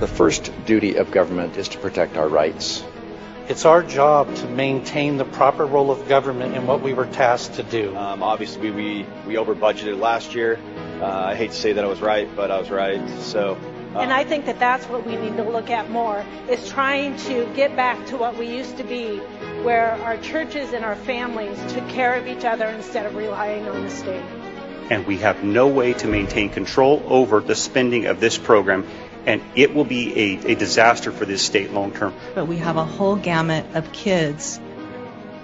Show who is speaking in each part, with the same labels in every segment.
Speaker 1: The first duty of government is to protect our rights.
Speaker 2: It's our job to maintain the proper role of government in what we were tasked to do.
Speaker 3: Obviously, we over budgeted last year. I hate to say that I was right, but I was right.
Speaker 4: And I think that that's what we need to look at more, is trying to get back to what we used to be, where our churches and our families took care of each other instead of relying on the state.
Speaker 5: And we have no way to maintain control over the spending of this program, and it will be a disaster for this state long term.
Speaker 6: But we have a whole gamut of kids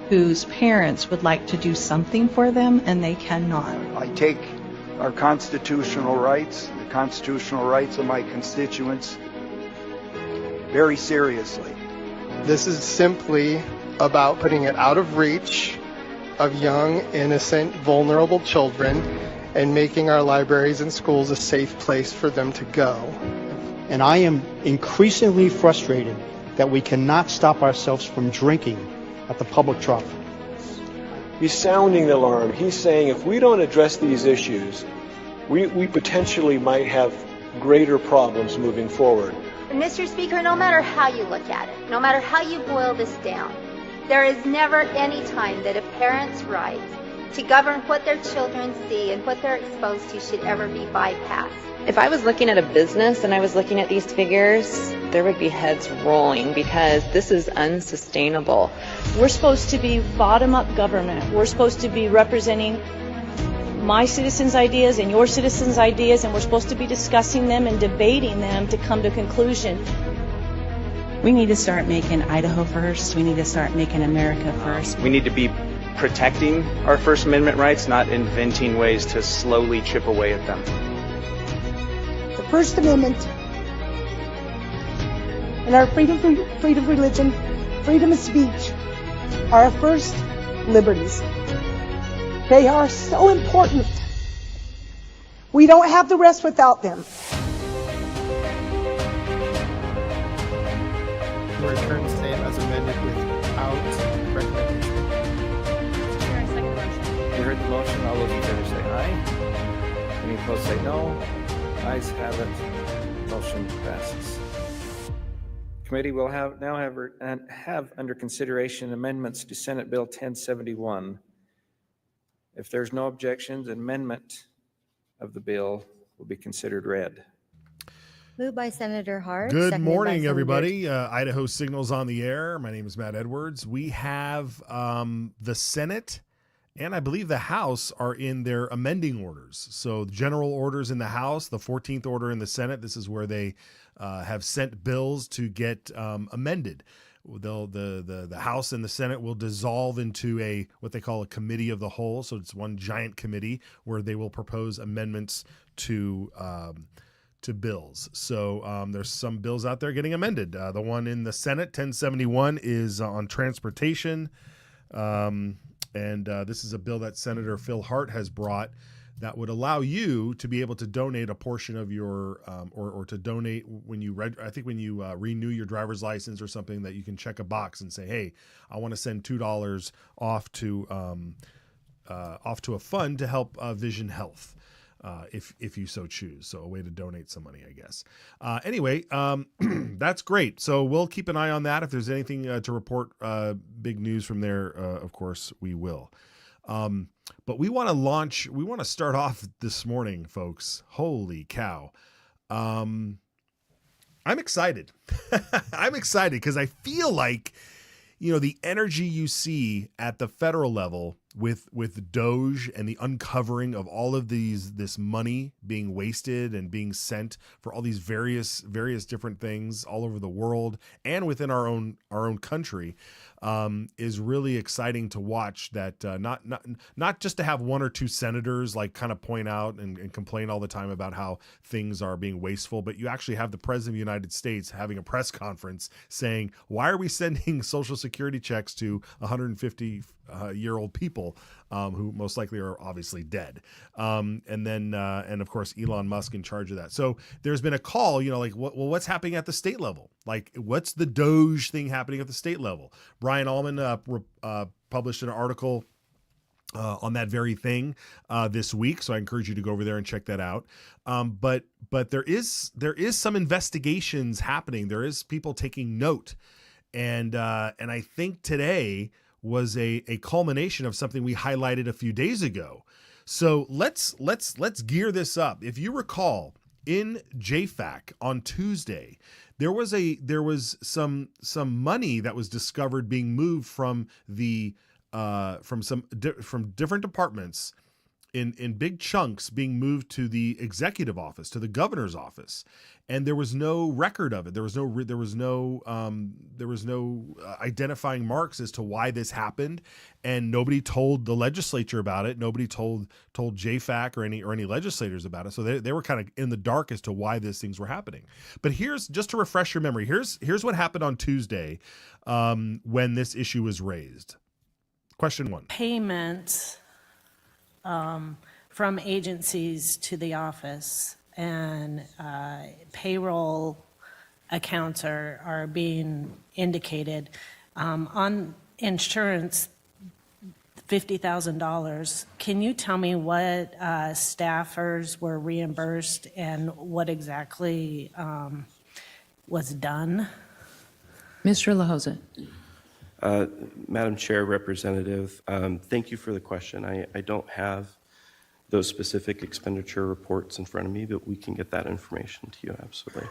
Speaker 6: whose parents would like to do something for them and they cannot.
Speaker 7: I take our constitutional rights, the constitutional rights of my constituents, very seriously.
Speaker 8: This is simply about putting it out of reach of young, innocent, vulnerable children and making our libraries and schools a safe place for them to go.
Speaker 9: And I am increasingly frustrated that we cannot stop ourselves from drinking at the public trough.
Speaker 10: He's sounding the alarm. He's saying if we don't address these issues, we potentially might have greater problems moving forward.
Speaker 11: Mr. Speaker, no matter how you look at it, no matter how you boil this down, there is never any time that a parent's right to govern what their children see and what they're exposed to should ever be bypassed.
Speaker 12: If I was looking at a business and I was looking at these figures, there would be heads rolling because this is unsustainable.
Speaker 13: We're supposed to be bottom-up government. We're supposed to be representing my citizens' ideas and your citizens' ideas, and we're supposed to be discussing them and debating them to come to a conclusion.
Speaker 14: We need to start making Idaho first. We need to start making America first.
Speaker 5: We need to be protecting our First Amendment rights, not inventing ways to slowly chip away at them.
Speaker 15: The First Amendment and our freedom of religion, freedom of speech are our first liberties. They are so important. We don't have the rest without them.
Speaker 8: Return same as amended without recommendation.
Speaker 16: You heard the motion. All those in favor say aye. Any opposed say no. Ayes have it. Motion passes. Committee will now have under consideration amendments to Senate Bill 1071. If there's no objections, amendment of the bill will be considered read.
Speaker 17: Moved by Senator Hart.
Speaker 18: Good morning, everybody. Idaho Signal's on the air. My name is Matt Edwards. We have the Senate and I believe the House are in their amending orders. So the general orders in the House, the 14th order in the Senate, this is where they have sent bills to get amended. The House and the Senate will dissolve into what they call a committee of the whole. So it's one giant committee where they will propose amendments to bills. So there's some bills out there getting amended. The one in the Senate, 1071, is on transportation. And this is a bill that Senator Phil Hart has brought that would allow you to be able to donate a portion of your or to donate when you renew your driver's license or something, that you can check a box and say, hey, I want to send $2 off to a fund to help Vision Health. If you so choose. So a way to donate some money, I guess. Anyway, that's great. So we'll keep an eye on that. If there's anything to report, big news from there, of course, we will. But we want to start off this morning, folks. Holy cow. I'm excited. I'm excited because I feel like, the energy you see at the federal level with Doge and the uncovering of all of this money being wasted and being sent for all these various different things all over the world and within our own country is really exciting to watch. That not just to have one or two senators like kind of point out and complain all the time about how things are being wasteful, but you actually have the President of the United States having a press conference saying, why are we sending Social Security checks to 150-year-old people who most likely are obviously dead? And of course, Elon Musk in charge of that. So there's been a call, what's happening at the state level? Like, what's the Doge thing happening at the state level? Brian Allman published an article on that very thing this week. So I encourage you to go over there and check that out. But there is some investigations happening. There is people taking note, and I think today was a culmination of something we highlighted a few days ago. So let's gear this up. If you recall, in JFAC on Tuesday, there was some money that was discovered being moved from from different departments in big chunks being moved to the executive office, to the governor's office, and there was no record of it. There was no identifying marks as to why this happened, and nobody told the legislature about it. Nobody told JFAC or any legislators about it. So they were kind of in the dark as to why these things were happening. But here's, just to refresh your memory, here's what happened on Tuesday when this issue was raised. Question 1.
Speaker 4: Payments from agencies to the office, and payroll accounts are being indicated. On insurance, $50,000. Can you tell me what staffers were reimbursed and what exactly was done?
Speaker 19: Mr. LaHosa.
Speaker 20: Madam Chair, Representative, thank you for the question. I don't have those specific expenditure reports in front of me, but we can get that information to you, absolutely.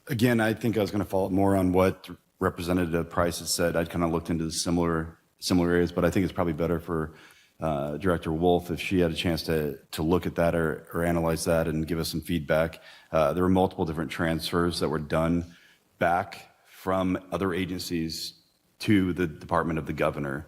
Speaker 21: Again, I think I was going to follow up more on what Representative Price has said. I'd kind of looked into the similar areas, but I think it's probably better for Director Wolf if she had a chance to look at that or analyze that and give us some feedback. There were multiple different transfers that were done back from other agencies to the Department of the Governor.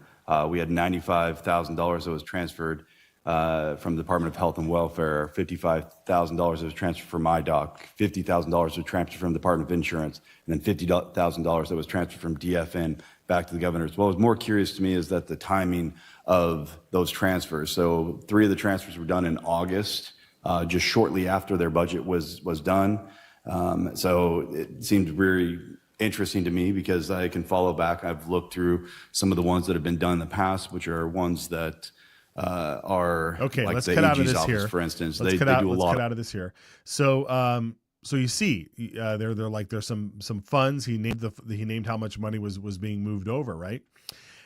Speaker 21: We had $95,000 that was transferred from the Department of Health and Welfare, $55,000 that was transferred from IDOC, $50,000 was transferred from the Department of Insurance, and then $50,000 that was transferred from DFN back to the Governor's. What was more curious to me is that the timing of those transfers. So 3 of the transfers were done in August, just shortly after their budget was done. So it seemed very interesting to me because I can follow back. I've looked through some of the ones that have been done in the past, which are ones that are
Speaker 18: okay.
Speaker 21: Like
Speaker 18: Let's
Speaker 21: the
Speaker 18: cut out of
Speaker 21: AG's
Speaker 18: this
Speaker 21: office,
Speaker 18: here.
Speaker 21: for instance.
Speaker 18: Let's
Speaker 21: They do a lot.
Speaker 18: Let's cut out of this here. So you see, they're like there's some funds. He named how much money was being moved over, right?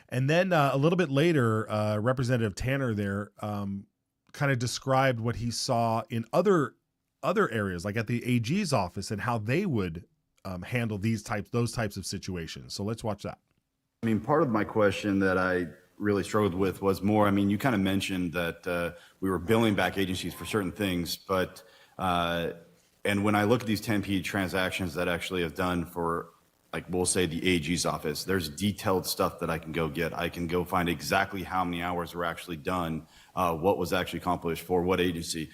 Speaker 18: And then a little bit later, Representative Tanner there kind of described what he saw in other areas, like at the AG's office, and how they would handle those types of situations. So let's watch that.
Speaker 21: I mean, part of my question that I really struggled with was more, I mean, you kind of mentioned that we were billing back agencies for certain things, but, and when I look at these 10P transactions that actually have done for, like, we'll say the AG's office, there's detailed stuff that I can go get. I can go find exactly how many hours were actually done, what was actually accomplished for what agency.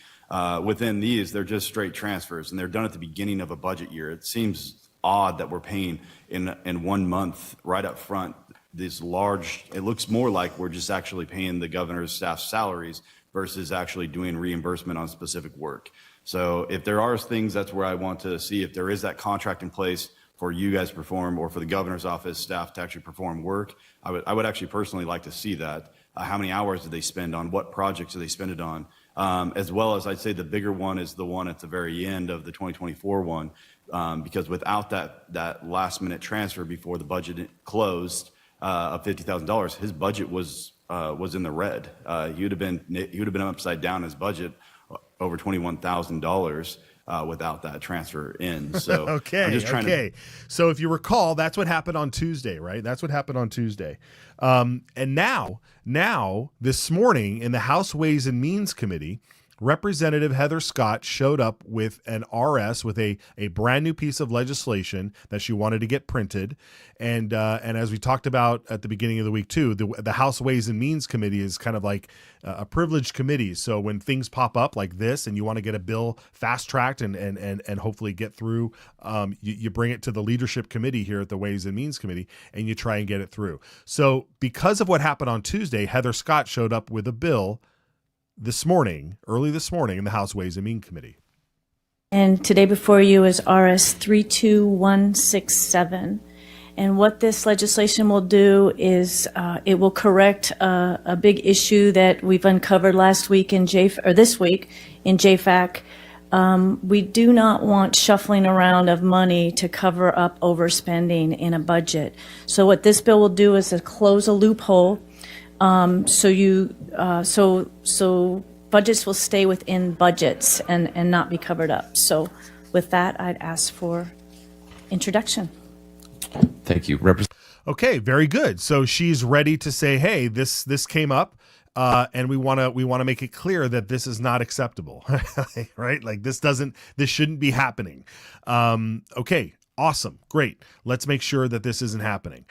Speaker 21: Within these, they're just straight transfers, and they're done at the beginning of a budget year. It seems odd that we're paying in 1 month right up front this large, it looks more like we're just actually paying the governor's staff salaries versus actually doing reimbursement on specific work. So if there are things, that's where I want to see if there is that contract in place for you guys to perform or for the governor's office staff to actually perform work. I would actually personally like to see that. How many hours do they spend on? What projects do they spend it on? As well as I'd say the bigger one is the one at the very end of the 2024 one, because without that last minute transfer before the budget closed of $50,000, his budget was in the red. He would have been upside down his budget over $21,000 without that transfer in. So
Speaker 18: okay,
Speaker 21: I'm just trying to.
Speaker 18: So if you recall, that's what happened on Tuesday, right? That's what happened on Tuesday. And now this morning in the House Ways and Means Committee, Representative Heather Scott showed up with an RS, with a brand new piece of legislation that she wanted to get printed. And as we talked about at the beginning of the week too, the House Ways and Means Committee is kind of like a privileged committee. So when things pop up like this and you want to get a bill fast-tracked and hopefully get through, you bring it to the leadership committee here at the Ways and Means Committee and you try and get it through. So because of what happened on Tuesday, Heather Scott showed up with a bill early this morning in the House Ways and Means Committee.
Speaker 13: And today before you is RS 32167. And what this legislation will do is it will correct a big issue that we've uncovered this week in JFAC. We do not want shuffling around of money to cover up overspending in a budget. So what this bill will do is to close a loophole. So budgets will stay within budgets and not be covered up. So with that, I'd ask for introduction.
Speaker 1: Thank you.
Speaker 18: Okay, very good. So she's ready to say, hey, this came up, and we want to make it clear that this is not acceptable, right? Like this shouldn't be happening. Okay, awesome, great. Let's make sure that this isn't happening.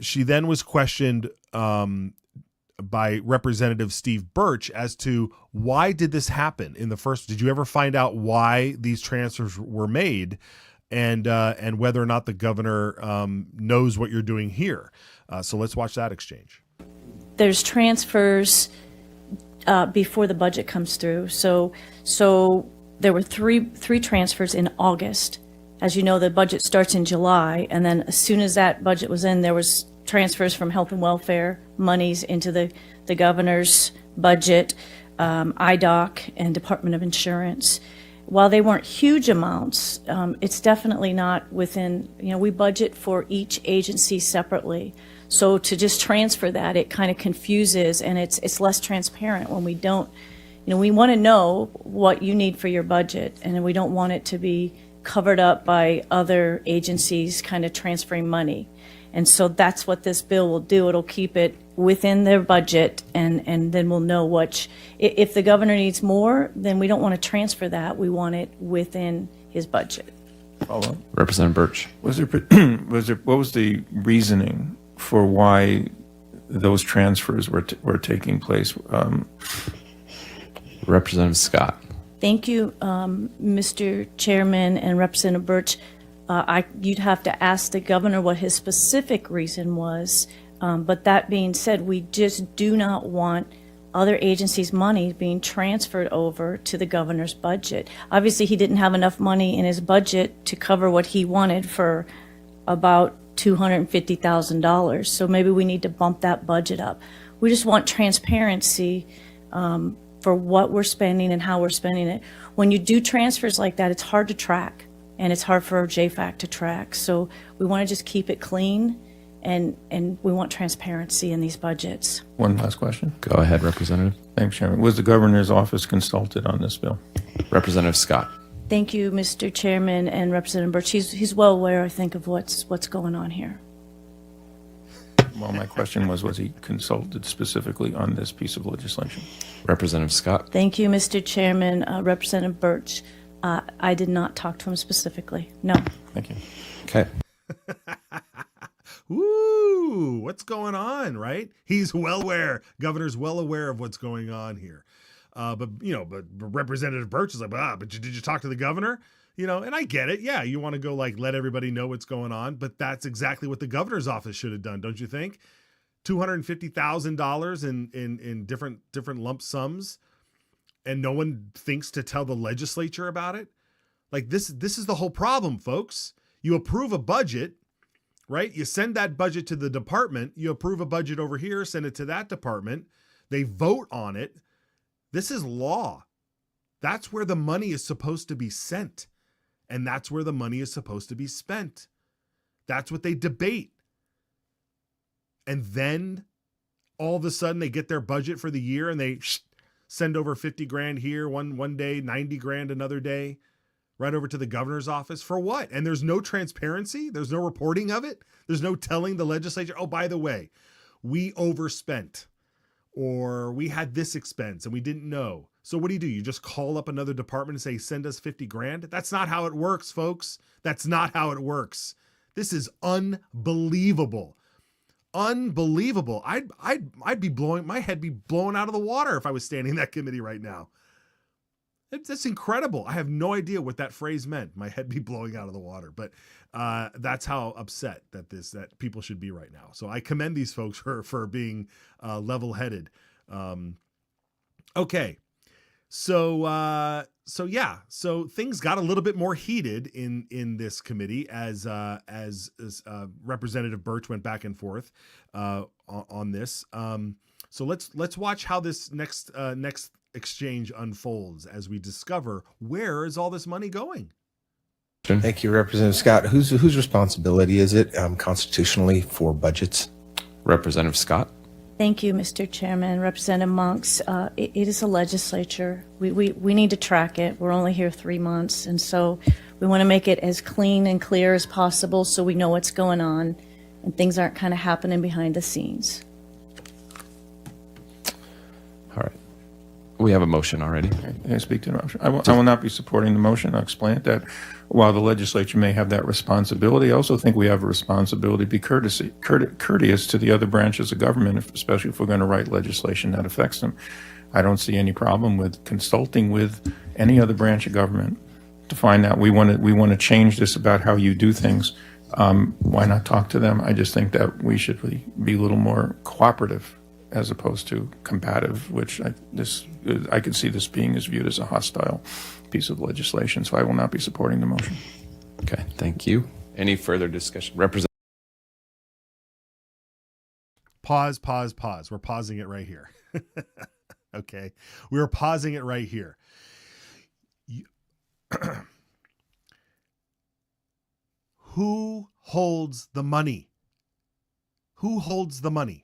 Speaker 18: She then was questioned by Representative Steve Birch as to why did this happen in the first. Did you ever find out why these transfers were made? And whether or not the governor knows what you're doing here. So let's watch that exchange.
Speaker 13: There's transfers before the budget comes through. So there were three transfers in August. As you know, the budget starts in July, and then as soon as that budget was in, there was transfers from health and welfare monies into the governor's budget, IDOC, and Department of Insurance. While they weren't huge amounts, it's definitely not within, we budget for each agency separately. So to just transfer that, it kind of confuses, and it's less transparent when we don't, we want to know what you need for your budget, and we don't want it to be covered up by other agencies kind of transferring money. And so that's what this bill will do. It'll keep it within their budget, and then we'll know if the governor needs more, then we don't want to transfer that. We want it within his budget.
Speaker 1: Follow-up. Representative Birch.
Speaker 22: What was the reasoning for why those transfers were taking place?
Speaker 1: Representative Scott.
Speaker 13: Thank you, Mr. Chairman and Representative Birch. You'd have to ask the governor what his specific reason was. But that being said, we just do not want other agencies' money being transferred over to the governor's budget. Obviously, he didn't have enough money in his budget to cover what he wanted for about $250,000. So maybe we need to bump that budget up. We just want transparency for what we're spending and how we're spending it. When you do transfers like that, it's hard to track, and it's hard for JFAC to track. So we want to just keep it clean, and we want transparency in these budgets.
Speaker 22: One last question.
Speaker 1: Go ahead, Representative.
Speaker 22: Thanks, Chairman. Was the governor's office consulted on this bill?
Speaker 1: Representative Scott.
Speaker 13: Thank you, Mr. Chairman and Representative Birch. He's well aware, I think, of what's going on here.
Speaker 22: Well, my question was he consulted specifically on this piece of legislation?
Speaker 1: Representative Scott.
Speaker 13: Thank you, Mr. Chairman. Representative Birch, I did not talk to him specifically. No.
Speaker 22: Thank you.
Speaker 1: Okay.
Speaker 18: Ooh, what's going on, right? He's well aware. Governor's well aware of what's going on here. But Representative Birch is like, but did you talk to the governor? And I get it. Yeah, you want to go let everybody know what's going on, but that's exactly what the governor's office should have done, don't you think? $250,000 in different lump sums, and no one thinks to tell the legislature about it. This is the whole problem, folks. You approve a budget, right? You send that budget to the department. You approve a budget over here, send it to that department. They vote on it. This is law. That's where the money is supposed to be sent. And that's where the money is supposed to be spent. That's what they debate. And then all of a sudden they get their budget for the year and they send over 50 grand here one day, 90 grand another day, right over to the governor's office. For what? And there's no transparency. There's no reporting of it. There's no telling the legislature, oh, by the way, we overspent, or we had this expense and we didn't know. So what do? You just call up another department and say, send us 50 grand? That's not how it works, folks. That's not how it works. This is unbelievable. Unbelievable. I'd be my head be blown out of the water if I was standing in that committee right now. That's incredible. I have no idea what that phrase meant. My head be blowing out of the water, but that's how upset that people should be right now. So I commend these folks for being level-headed. Okay. So so things got a little bit more heated in this committee as Representative Birch went back and forth on this. So let's watch how this next exchange unfolds as we discover where is all this money going.
Speaker 2: Thank you, Representative Scott. Whose responsibility is it constitutionally for budgets?
Speaker 1: Representative Scott.
Speaker 13: Thank you, Mr. Chairman. Representative Monks, it is a legislature. We need to track it. We're only here 3 months, and so we want to make it as clean and clear as possible so we know what's going on and things aren't kind of happening behind the scenes.
Speaker 1: All right. We have a motion already.
Speaker 22: Can I speak to the motion? I will not be supporting the motion. I'll explain it that while the legislature may have that responsibility, I also think we have a responsibility to be courteous to the other branches of government, especially if we're going to write legislation that affects them. I don't see any problem with consulting with any other branch of government to find out we want to change this about how you do things. Why not talk to them? I just think that we should be a little more cooperative as opposed to combative, which I could see this being viewed as a hostile piece of legislation. So I will not be supporting the motion.
Speaker 1: Okay, thank you. Any further discussion?
Speaker 18: Pause. We're pausing it right here. Okay, we're pausing it right here. Who holds the money? Who holds the money?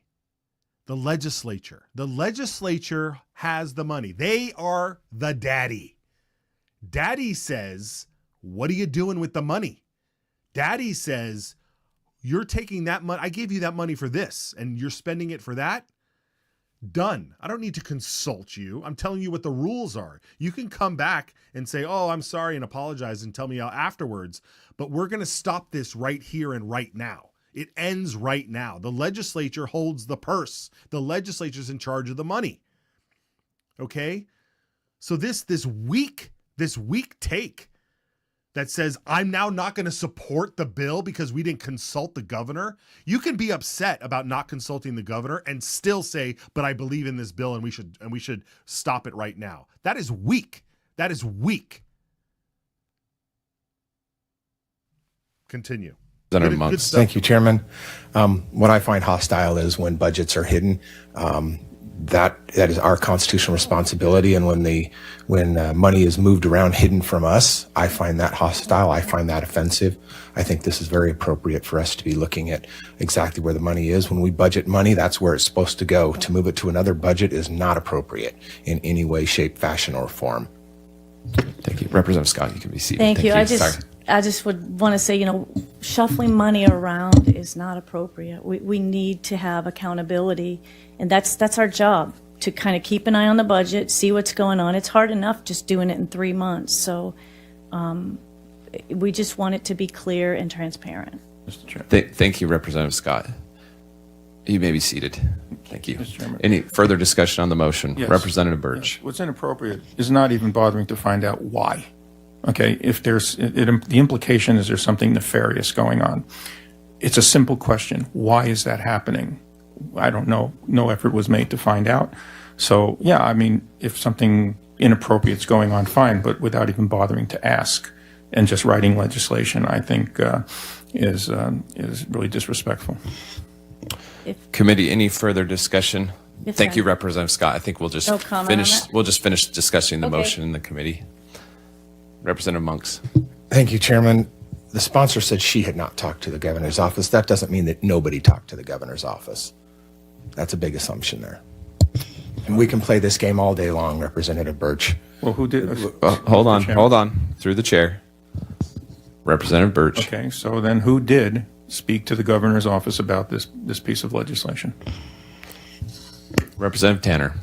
Speaker 18: The legislature. The legislature has the money. They are the daddy. Daddy says, what are you doing with the money? Daddy says, you're taking that money. I gave you that money for this, and you're spending it for that. Done. I don't need to consult you. I'm telling you what the rules are. You can come back and say, oh, I'm sorry, and apologize and tell me out afterwards. But we're going to stop this right here and right now. It ends right now. The legislature holds the purse. The legislature's in charge of the money. Okay? So this weak take that says, I'm now not going to support the bill because we didn't consult the governor. You can be upset about not consulting the governor and still say, but I believe in this bill and we should stop it right now. That is weak. That is weak. Continue.
Speaker 2: Thank you, Chairman. What I find hostile is when budgets are hidden. That is our constitutional responsibility, and when money is moved around hidden from us, I find that hostile. I find that offensive. I think this is very appropriate for us to be looking at exactly where the money is. When we budget money, that's where it's supposed to go. To move it to another budget is not appropriate in any way, shape, fashion, or form.
Speaker 1: Thank you. Representative Scott, you can be seated.
Speaker 13: Thank you. I just would want to say, shuffling money around is not appropriate. We need to have accountability, and that's our job, to kind of keep an eye on the budget, see what's going on. It's hard enough just doing it in 3 months. So we just want it to be clear and transparent.
Speaker 22: Mr. Chairman.
Speaker 1: Thank you, Representative Scott. You may be seated. Thank you.
Speaker 22: Mr. Chairman.
Speaker 1: Any further discussion on the motion?
Speaker 22: Yes.
Speaker 1: Representative Birch.
Speaker 22: Yes. What's inappropriate is not even bothering to find out why. Okay, if the implication is there's something nefarious going on. It's a simple question. Why is that happening? I don't know. No effort was made to find out. So, yeah, I mean, if something inappropriate is going on, fine, but without even bothering to ask and just writing legislation, I think is really disrespectful.
Speaker 1: Committee, any further discussion?
Speaker 13: Yes,
Speaker 1: Thank
Speaker 13: ma'am.
Speaker 1: you, Representative Scott. I think we'll just
Speaker 13: No comment on
Speaker 1: finish.
Speaker 13: that?
Speaker 1: We'll just finish discussing the
Speaker 13: Okay.
Speaker 1: motion in the committee. Representative Monks.
Speaker 2: Thank you, Chairman. The sponsor said she had not talked to the governor's office. That doesn't mean that nobody talked to the governor's office. That's a big assumption there. And we can play this game all day long, Representative Birch.
Speaker 22: Well, who did?
Speaker 1: Hold on. Through the chair. Representative Birch.
Speaker 22: Okay, so then who did speak to the governor's office about this piece of legislation?
Speaker 1: Representative Tanner.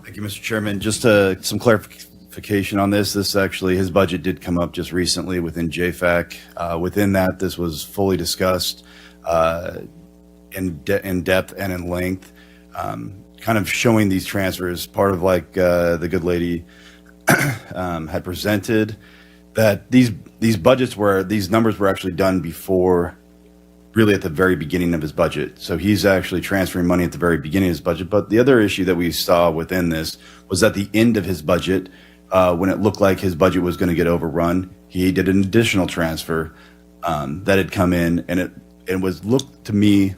Speaker 21: Thank you, Mr. Chairman. Just some clarification on this. This actually, his budget did come up just recently within JFAC. Within that, this was fully discussed in depth and in length, kind of showing these transfers, part of like the good lady had presented, that these numbers were actually done before, really at the very beginning of his budget. So he's actually transferring money at the very beginning of his budget. But the other issue that we saw within this was at the end of his budget, when it looked like his budget was going to get overrun, he did an additional transfer that had come in, and it was looked to me,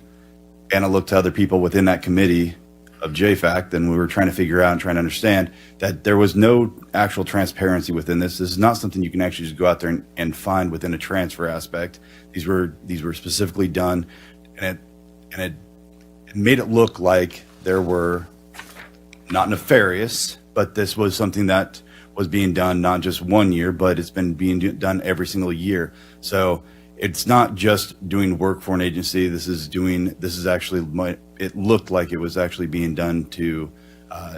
Speaker 21: and I looked to other people within that committee of JFAC, and we were trying to figure out and trying to understand that there was no actual transparency within this. This is not something you can actually just go out there and find within a transfer aspect. These were specifically done, and it made it look like there were not nefarious, but this was something that was being done not just one year, but it's been being done every single year. So it's not just doing work for an agency. This is actually it looked like it was actually being done to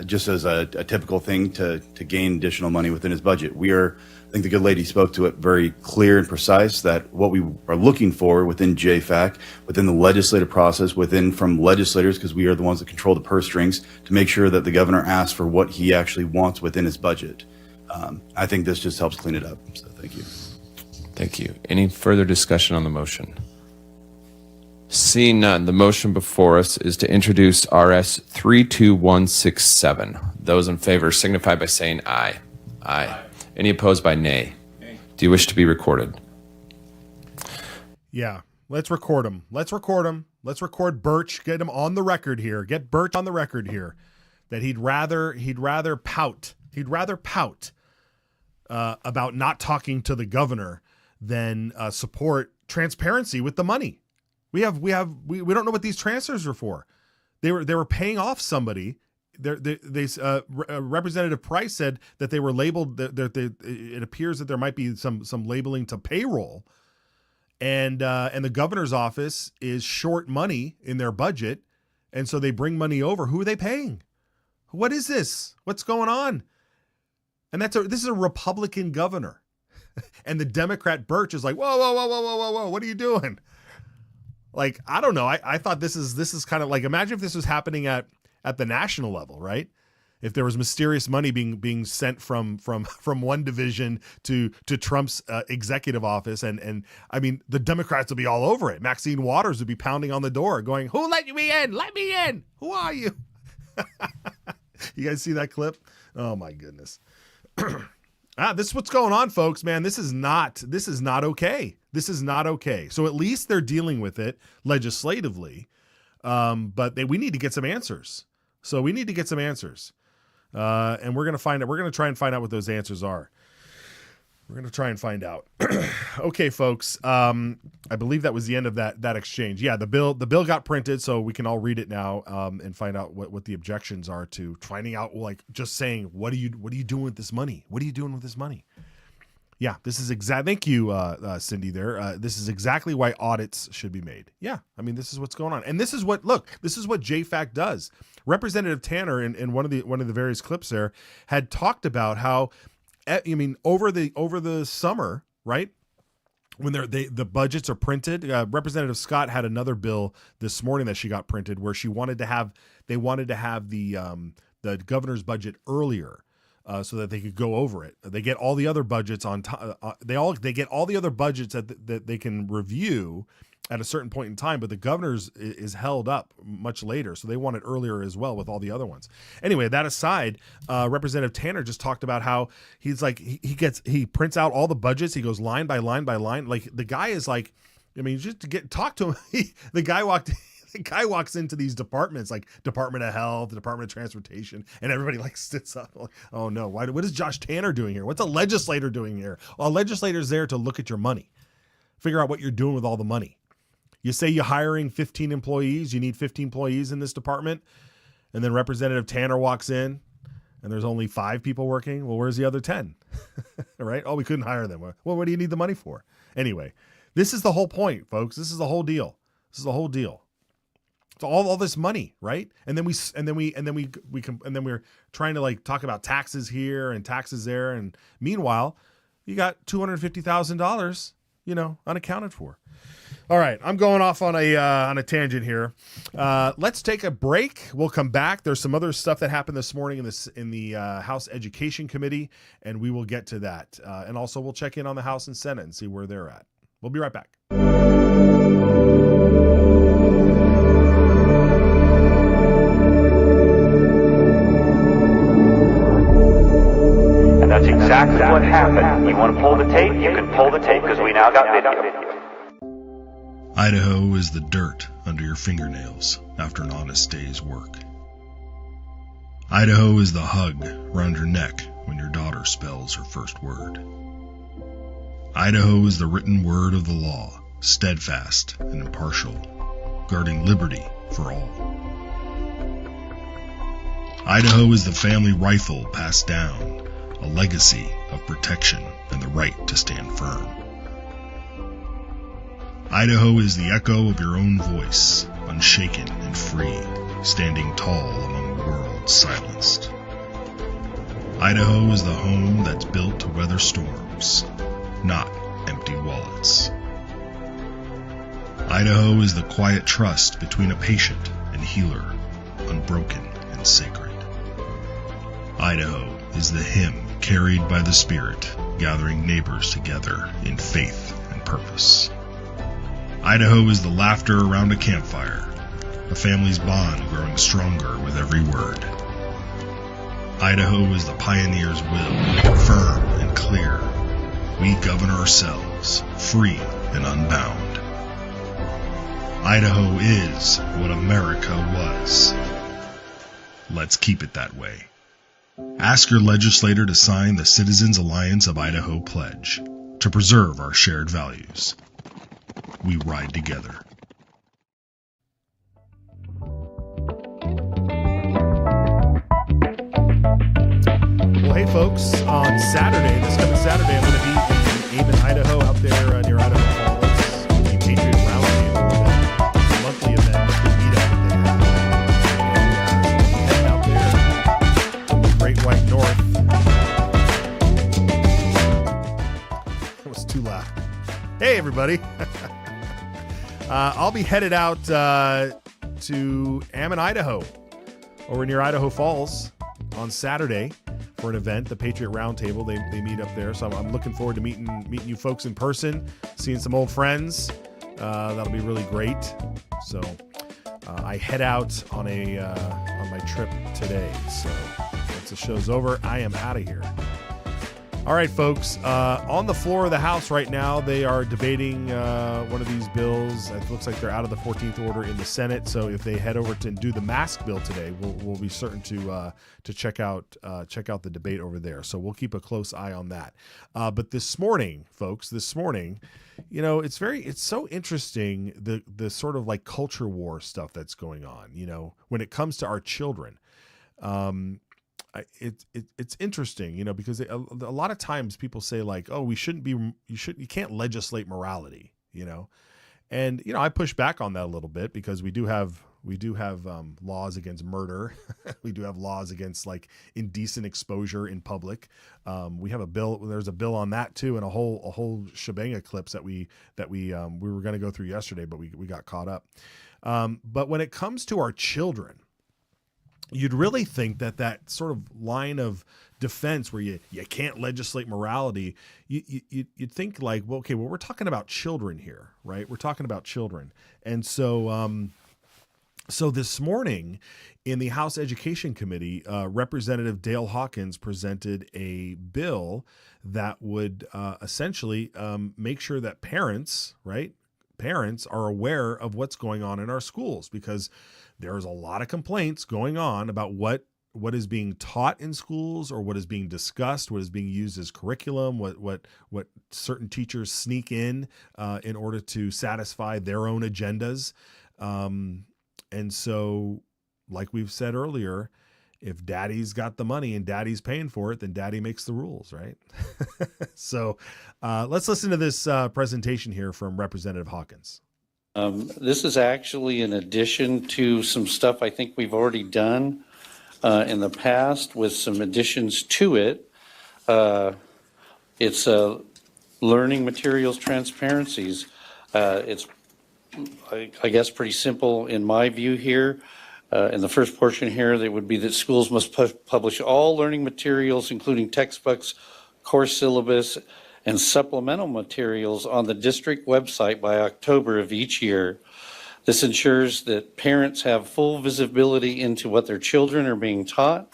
Speaker 21: just as a typical thing to gain additional money within his budget. I think the good lady spoke to it very clear and precise that what we are looking for within JFAC, within the legislative process, from legislators, because we are the ones that control the purse strings, to make sure that the governor asks for what he actually wants within his budget. I think this just helps clean it up. So thank you.
Speaker 1: Thank you. Any further discussion on the motion? Seeing none, the motion before us is to introduce RS 32167. Those in favor signify by saying aye. Aye. Any opposed by nay? Nay. Do you wish to be recorded?
Speaker 18: Yeah, let's record him. Let's record Birch. Get him on the record here. Get Birch on the record here that he'd rather pout. He'd rather pout about not talking to the governor than support transparency with the money. We don't know what these transfers are for. They were paying off somebody. Representative Price said that they were labeled. It appears that there might be some labeling to payroll, and the governor's office is short money in their budget, and so they bring money over. Who are they paying? What is this? What's going on? And this is a Republican governor, and the Democrat Birch is like, whoa, what are you doing? Like, I don't know. I thought this is kind of like, imagine if this was happening at the national level, right? If there was mysterious money being sent from one division to Trump's executive office, and I mean, the Democrats would be all over it. Maxine Waters would be pounding on the door going, "Who let me in? Let me in. Who are you?" You guys see that clip? Oh my goodness. This is what's going on, folks, man. This is not okay. This is not okay. So at least they're dealing with it legislatively. But we need to get some answers. So we need to get some answers. And we're going to find out. We're going to try and find out what those answers are. We're going to try and find out. Okay, folks. I believe that was the end of that exchange. Yeah, the bill got printed, so we can all read it now and find out what the objections are to finding out, like, just saying, what are you doing with this money? What are you doing with this money? Yeah, this is thank you, Cindy there. This is exactly why audits should be made. Yeah, I mean, this is what's going on. And this is what JFAC does. Representative Tanner in one of the various clips there had talked about how, I mean, over the summer, right? When the budgets are printed, Representative Scott had another bill this morning that she got printed where they wanted to have the governor's budget earlier. So that they could go over it. They get all the other budgets on time. They get all the other budgets that they can review at a certain point in time, but the governor's is held up much later, so they want it earlier as well with all the other ones. Anyway, that aside, Representative Tanner just talked about how he's like he prints out all the budgets. He goes line by line by line. Like, the guy is like, I mean, just to talk to him, the guy walks into these departments, like Department of Health, the Department of Transportation, and everybody like sits up like, oh no, what is Josh Tanner doing here? What's a legislator doing here? Well, a legislator's there to look at your money, figure out what you're doing with all the money. You say you're hiring 15 employees, you need 15 employees in this department, and then Representative Tanner walks in and there's only 5 people working. Well, where's the other 10? Right? Oh, we couldn't hire them. Well, what do you need the money for? Anyway, this is the whole point, folks. This is the whole deal. So all this money, right? And then we're trying to like talk about taxes here and taxes there, and meanwhile, you got $250,000, unaccounted for. All right, I'm going off on a tangent here. Let's take a break. We'll come back. There's some other stuff that happened this morning in the House Education Committee, and we will get to that. And also, we'll check in on the House and Senate and see where they're at. We'll be right back.
Speaker 5: And that's
Speaker 3: exactly what happened. You want to pull the tape? You can pull the tape because we now got video.
Speaker 6: Idaho is the dirt under your fingernails after an honest day's work. Idaho is the hug around your neck when your daughter spells her first word. Idaho is the written word of the law, steadfast and impartial, guarding liberty for all. Idaho is the family rifle passed down, a legacy of protection and the right to stand firm. Idaho is the echo of your own voice, unshaken and free, standing tall among a world silenced. Idaho is the home that's built to weather storms, not empty wallets. Idaho is the quiet trust between a patient and healer, unbroken and sacred. Idaho is the hymn carried by the Spirit, gathering neighbors together in faith and purpose. Idaho is the laughter around a campfire, a family's bond growing stronger with every word. Idaho is the pioneer's will, firm and clear. We govern ourselves, free and unbound. Idaho is what America was. Let's keep it that way. Ask your legislator to sign the Citizens Alliance of Idaho pledge to preserve our shared values. We ride together.
Speaker 18: Well, hey folks, on Saturday, this coming Saturday, I'm going to be in Aben, Idaho, out there near Idaho Falls, the Patriot Roundtable event. It's a monthly event that we meet up there. And heading out there from the Great White North. That was too loud. Hey, everybody. I'll be headed out to Ammon, Idaho, over near Idaho Falls on Saturday for an event, the Patriot Roundtable. They meet up there, so I'm looking forward to meeting you folks in person, seeing some old friends. That'll be really great. So I head out on my trip today. So once the show's over, I am out of here. All right, folks, on the floor of the House right now, they are debating one of these bills. It looks like they're out of the 14th order in the Senate. So if they head over to do the mask bill today, we'll be certain to check out the debate over there. So we'll keep a close eye on that. But this morning, folks, you know, it's so interesting, the sort of like culture war stuff that's going on, you know, when it comes to our children. It's interesting, you know, because a lot of times people say like, oh, you can't legislate morality, you know, and you know I push back on that a little bit because we do have laws against murder, we do have laws against like indecent exposure in public. We have a bill. There's a bill on that too, and a whole shebang of clips that we were going to go through yesterday, but we got caught up. But when it comes to our children, you'd really think that sort of line of defense where you can't legislate morality, you'd think like, well, okay, well, we're talking about children here, right? We're talking about children. And so this morning in the House Education Committee, Representative Dale Hawkins presented a bill that would essentially make sure that parents are aware of what's going on in our schools, because there's a lot of complaints going on about what is being taught in schools, or what is being discussed, what is being used as curriculum, what certain teachers sneak in order to satisfy their own agendas. And so, like we've said earlier, if daddy's got the money and daddy's paying for it, then daddy makes the rules, right? So let's listen to this presentation here from Representative Hawkins.
Speaker 23: This is actually in addition to some stuff I think we've already done in the past, with some additions to it. It's learning materials transparencies. It's, I guess, pretty simple in my view here. In the first portion here, that would be that schools must publish all learning materials, including textbooks, course syllabus, and supplemental materials on the district website by October of each year. This ensures that parents have full visibility into what their children are being taught,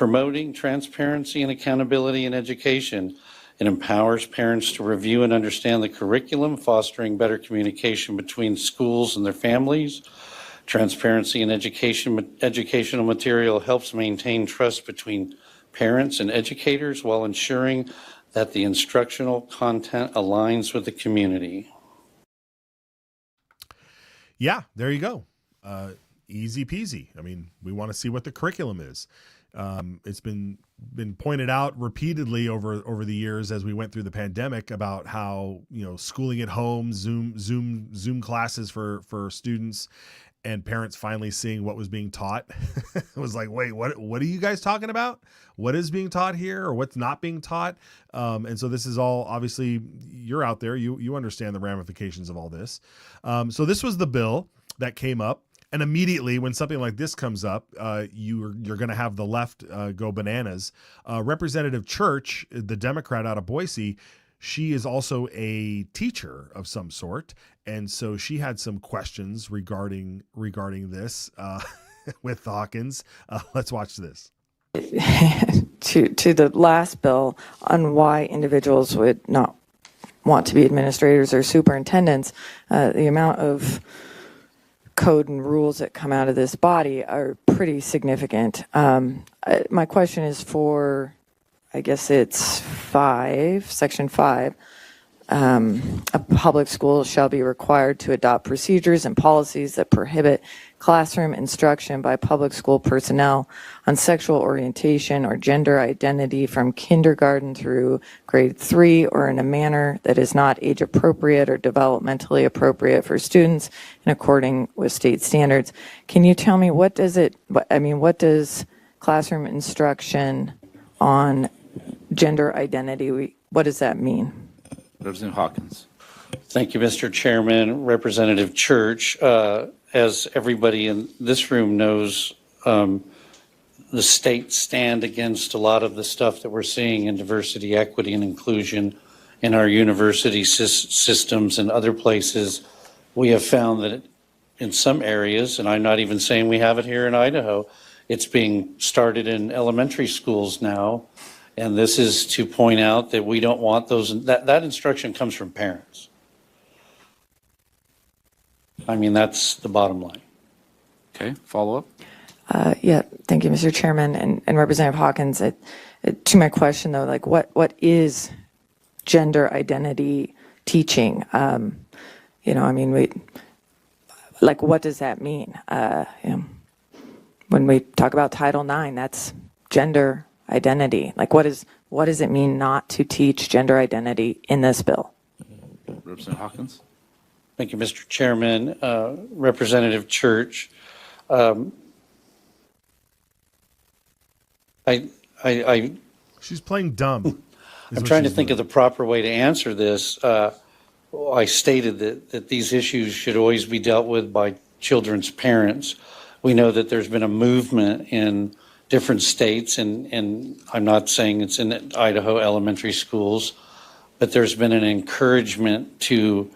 Speaker 23: promoting transparency and accountability in education. It empowers parents to review and understand the curriculum, fostering better communication between schools and their families. Transparency in educational material helps maintain trust between parents and educators while ensuring that the instructional content aligns with the community.
Speaker 18: Yeah, there you go. Easy peasy. I mean, we want to see what the curriculum is. It's been pointed out repeatedly over the years as we went through the pandemic about how, schooling at home, Zoom classes for students, and parents finally seeing what was being taught. It was like, wait, what are you guys talking about? What is being taught here, or what's not being taught? And so this is all, obviously, you're out there, you understand the ramifications of all this. So this was the bill that came up. And immediately when something like this comes up, you're going to have the left go bananas. Representative Church, the Democrat out of Boise, she is also a teacher of some sort. And so she had some questions regarding this with Hawkins. Let's watch this.
Speaker 7: To the last bill on why individuals would not want to be administrators or superintendents, the amount of code and rules that come out of this body are pretty significant. My question is for, I guess it's section 5. A public school shall be required to adopt procedures and policies that prohibit classroom instruction by public school personnel on sexual orientation or gender identity from kindergarten through grade 3 or in a manner that is not age appropriate or developmentally appropriate for students and according with state standards. Can you tell me what does classroom instruction on gender identity, what does that mean?
Speaker 23: Representative Hawkins. Thank you, Mr. Chairman. Representative Church, as everybody in this room knows, the state stand against a lot of the stuff that we're seeing in diversity, equity, and inclusion in our university systems and other places. We have found that in some areas, and I'm not even saying we have it here in Idaho, it's being started in elementary schools now. And this is to point out that we don't want those, that instruction comes from parents. I mean, that's the bottom line. Okay, follow up.
Speaker 7: Yeah, thank you, Mr. Chairman and Representative Hawkins. To my question though, like what is gender identity teaching? What does that mean? When we talk about Title IX, that's gender identity. Like what does it mean not to teach gender identity in this bill?
Speaker 23: Representative Hawkins. Thank you, Mr. Chairman. Representative Church.
Speaker 18: She's playing dumb.
Speaker 23: I'm trying to think of the proper way to answer this. I stated that these issues should always be dealt with by children's parents. We know that there's been a movement in different states, and I'm not saying it's in Idaho elementary schools, but there's been an encouragement to,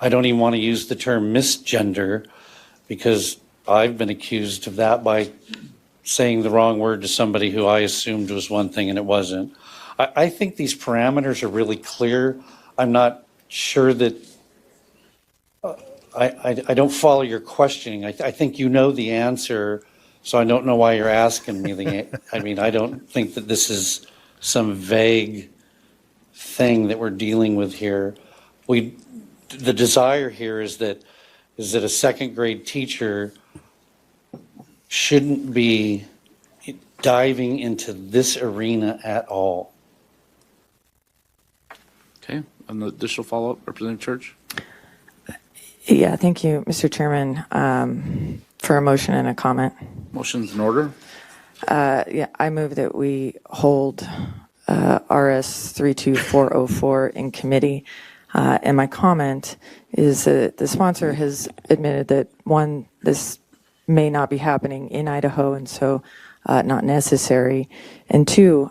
Speaker 23: I don't even want to use the term misgender, because I've been accused of that by saying the wrong word to somebody who I assumed was one thing and it wasn't. I think these parameters are really clear. I'm not sure that, I don't follow your questioning. I think you know the answer. So I don't know why you're asking me. I don't think that this is some vague thing that we're dealing with here. The desire here is that a second grade teacher shouldn't be diving into this arena at all.
Speaker 9: Okay, an additional follow-up, Representative Church?
Speaker 7: Yeah, thank you, Mr. Chairman, for a motion and a comment.
Speaker 9: Motion's in order.
Speaker 7: Yeah, I move that we hold RS 32404 in committee. And my comment is that the sponsor has admitted that, one, this may not be happening in Idaho and so not necessary. And two,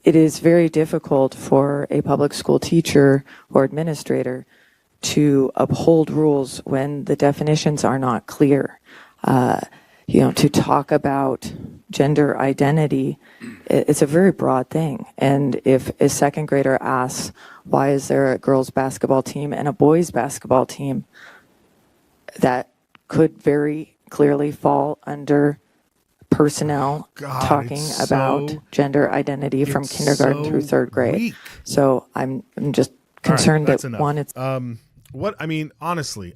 Speaker 7: it is very difficult for a public school teacher or administrator to uphold rules when the definitions are not clear. to talk about gender identity, it's a very broad thing. And if a second grader asks, why is there a girls basketball team and a boys basketball team, that could very clearly fall under personnel talking about gender identity from kindergarten through third grade.
Speaker 18: Weak.
Speaker 7: So I'm just concerned
Speaker 18: that's
Speaker 7: that
Speaker 18: enough.
Speaker 7: one, it's
Speaker 18: what I mean, honestly,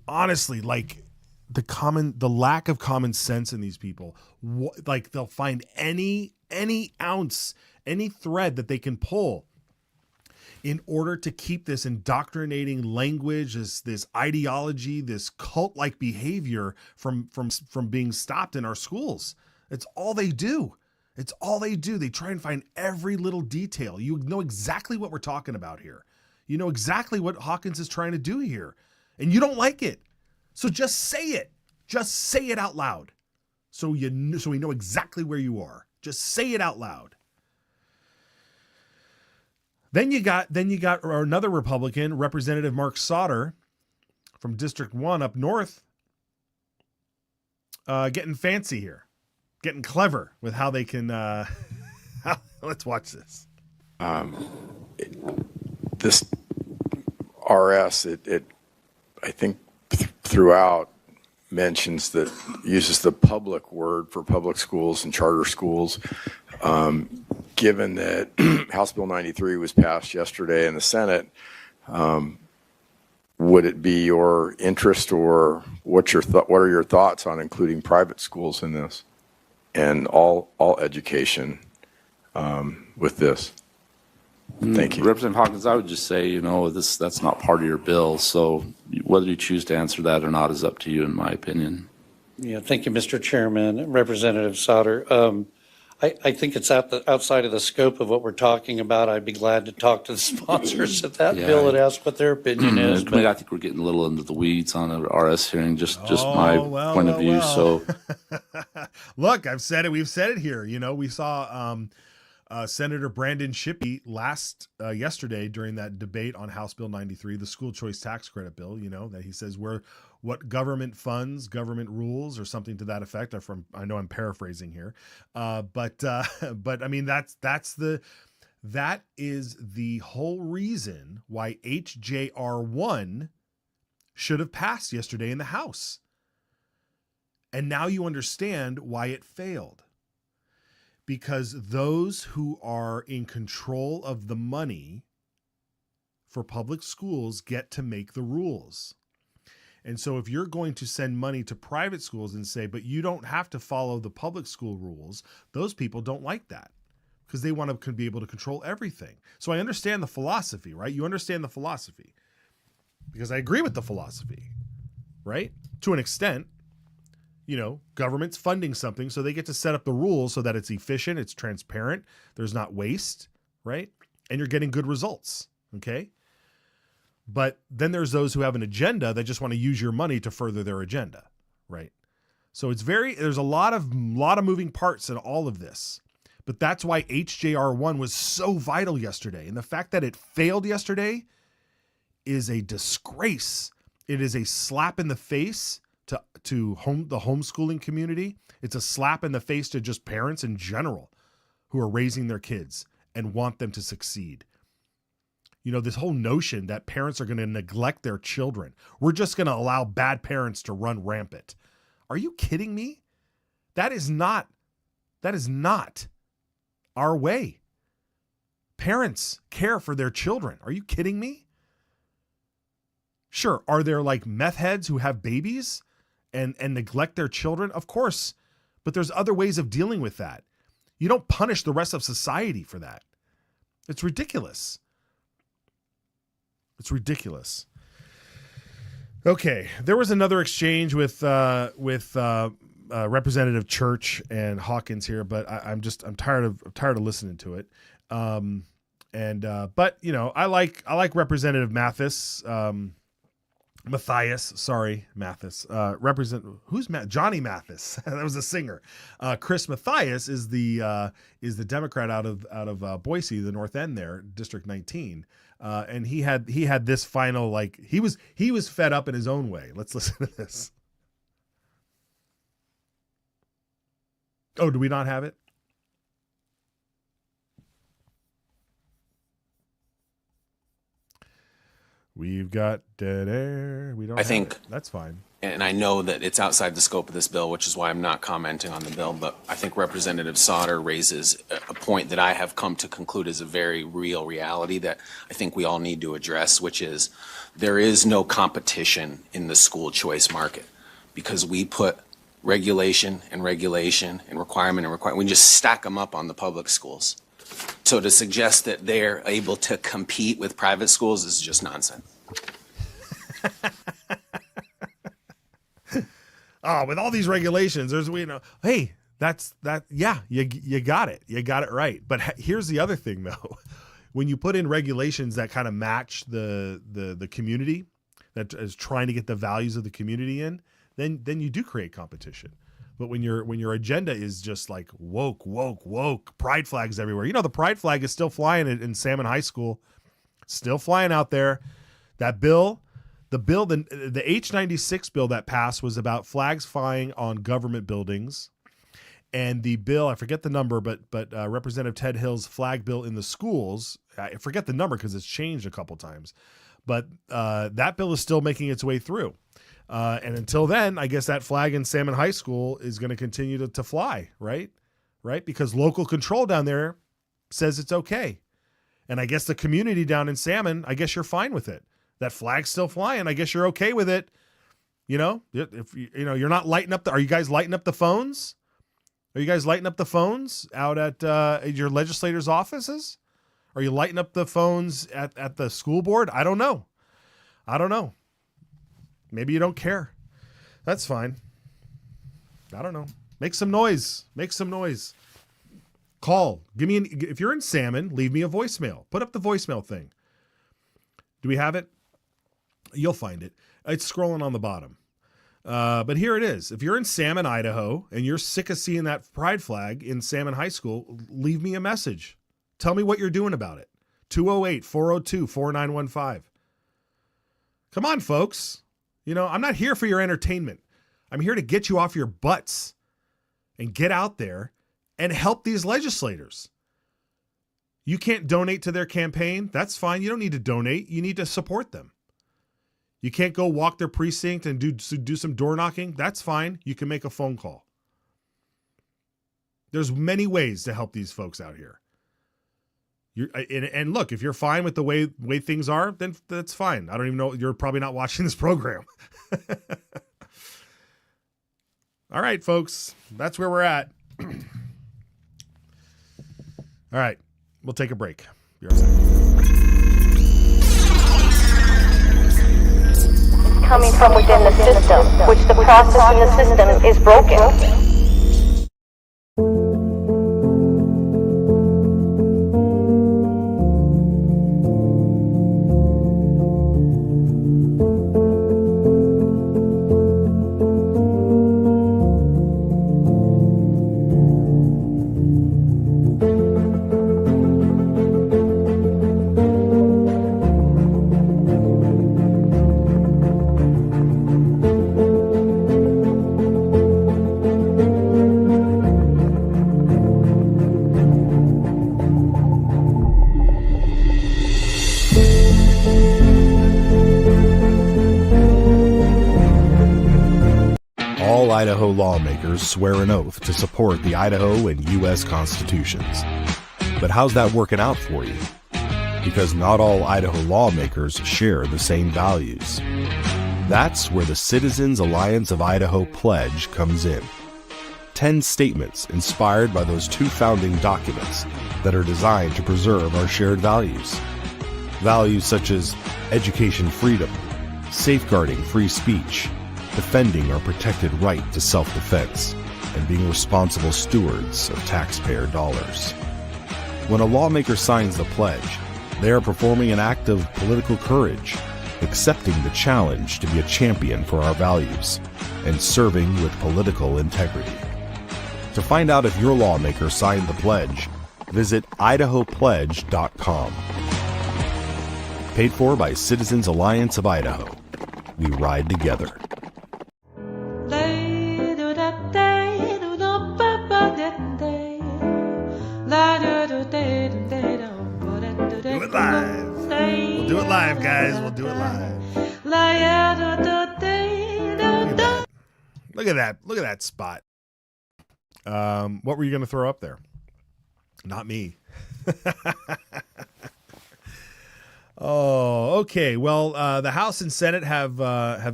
Speaker 18: like the lack of common sense in these people, like they'll find any ounce, any thread that they can pull in order to keep this indoctrinating language, this ideology, this cult-like behavior from being stopped in our schools. It's all they do. It's all they do. They try and find every little detail. You know exactly what we're talking about here. You know exactly what Hawkins is trying to do here. And you don't like it. So just say it. Just say it out loud. So we know exactly where you are. Just say it out loud. Then you got another Republican, Representative Mark Sauter from District 1 up north, getting fancy here, getting clever with how they can. Let's watch this.
Speaker 10: This RS, I think throughout mentions that uses the public word for public schools and charter schools. Given that House Bill 93 was passed yesterday in the Senate, would it be your interest, or what are your thoughts on including private schools in this and all education with this? Thank you.
Speaker 9: Representative Hawkins, I would just say, that's not part of your bill. So whether you choose to answer that or not is up to you, in my opinion.
Speaker 23: Yeah, thank you, Mr. Chairman. Representative Sauter. I think it's outside of the scope of what we're talking about. I'd be glad to talk to the sponsors of that bill and ask what their opinion is.
Speaker 9: I think we're getting a little into the weeds on an RS hearing, just my point of view. So,
Speaker 18: look, I've said it. We've said it here. We saw Senator Brandon Shippey yesterday during that debate on House Bill 93, the school choice tax credit bill. That he says what government funds, government rules, or something to that effect. I know I'm paraphrasing here, but I mean that is the whole reason why HJR1 should have passed yesterday in the House, and now you understand why it failed. Because those who are in control of the money for public schools get to make the rules. And so if you're going to send money to private schools and say, but you don't have to follow the public school rules, those people don't like that because they want to be able to control everything. So I understand the philosophy, right? You understand the philosophy because I agree with the philosophy, right? To an extent. Government's funding something, so they get to set up the rules so that it's efficient, it's transparent, there's not waste, right? And you're getting good results, okay? But then there's those who have an agenda that just want to use your money to further their agenda, right? So there's a lot of moving parts in all of this. But that's why HJR1 was so vital yesterday. And the fact that it failed yesterday is a disgrace. It is a slap in the face to the homeschooling community. It's a slap in the face to just parents in general who are raising their kids and want them to succeed. This whole notion that parents are going to neglect their children. We're just going to allow bad parents to run rampant. Are you kidding me? That is not our way. Parents care for their children. Are you kidding me? Sure. Are there like meth heads who have babies and neglect their children? Of course. But there's other ways of dealing with that. You don't punish the rest of society for that. It's ridiculous. It's ridiculous. Okay. There was another exchange with Representative Church and Hawkins here, but I'm tired of listening to it. But I like Representative Mathis. Johnny Mathis. That was a singer. Chris Mathias is the Democrat out of Boise, the North End there, District 19. And he had this final, he was fed up in his own way. Let's listen to this. Oh, do we not have it? We've got dead air. We don't.
Speaker 11: I think
Speaker 18: that's fine.
Speaker 11: And I know that it's outside the scope of this bill, which is why I'm not commenting on the bill, but I think Representative Sauter raises a point that I have come to conclude is a very real reality that I think we all need to address, which is there is no competition in the school choice market because we put regulation and requirement, we just stack them up on the public schools. So to suggest that they're able to compete with private schools is just nonsense.
Speaker 18: Oh, with all these regulations, hey, you got it. You got it right. But here's the other thing though. When you put in regulations that kind of match the community that is trying to get the values of the community in, then you do create competition. But when your agenda is just like woke, pride flags everywhere. The pride flag is still flying in Salmon High School, still flying out there. That bill, the H-96 bill that passed was about flags flying on government buildings. And the bill, I forget the number, but Representative Ted Hill's flag bill in the schools, I forget the number because it's changed a couple times. But that bill is still making its way through. And until then, I guess that flag in Salmon High School is going to continue to fly, right? Right? Because local control down there says it's okay. And I guess the community down in Salmon, I guess you're fine with it. That flag's still flying. I guess you're okay with it. If you're not lighting up are you guys lighting up the phones? Are you guys lighting up the phones out at your legislators' offices? Are you lighting up the phones at the school board? I don't know. Maybe you don't care. That's fine. I don't know. Make some noise. Call. If you're in Salmon, leave me a voicemail. Put up the voicemail thing. Do we have it? You'll find it. It's scrolling on the bottom. But here it is. If you're in Salmon, Idaho, and you're sick of seeing that pride flag in Salmon High School, leave me a message. Tell me what you're doing about it. 208-402-4915. Come on, folks. I'm not here for your entertainment. I'm here to get you off your butts and get out there and help these legislators. You can't donate to their campaign. That's fine. You don't need to donate. You need to support them. You can't go walk their precinct and do some door knocking. That's fine. You can make a phone call. There's many ways to help these folks out here. And look, if you're fine with the way things are, then that's fine. I don't even know. You're probably not watching this program. All right, folks, that's where we're at. All right, we'll take a break. Be right back.
Speaker 12: Coming from within the system, which the process in the system is broken.
Speaker 2: Idaho lawmakers swear an oath to support the Idaho and U.S. constitutions. But how's that working out for you? Because not all Idaho lawmakers share the same values. That's where the Citizens Alliance of Idaho pledge comes in. 10 statements inspired by those two founding documents that are designed to preserve our shared values. Values such as education freedom, safeguarding free speech, defending our protected right to self-defense, and being responsible stewards of taxpayer dollars. When a lawmaker signs the pledge, they are performing an act of political courage, accepting the challenge to be a champion for our values, and serving with political integrity. To find out if your lawmaker signed the pledge, visit idahopledge.com. Paid for by Citizens Alliance of Idaho. We ride together.
Speaker 18: do it live. We'll do it live, guys. We'll do it live. Look at that. Look at that spot. What were you going to throw up there? Not me. Oh, okay. Well, the House and Senate have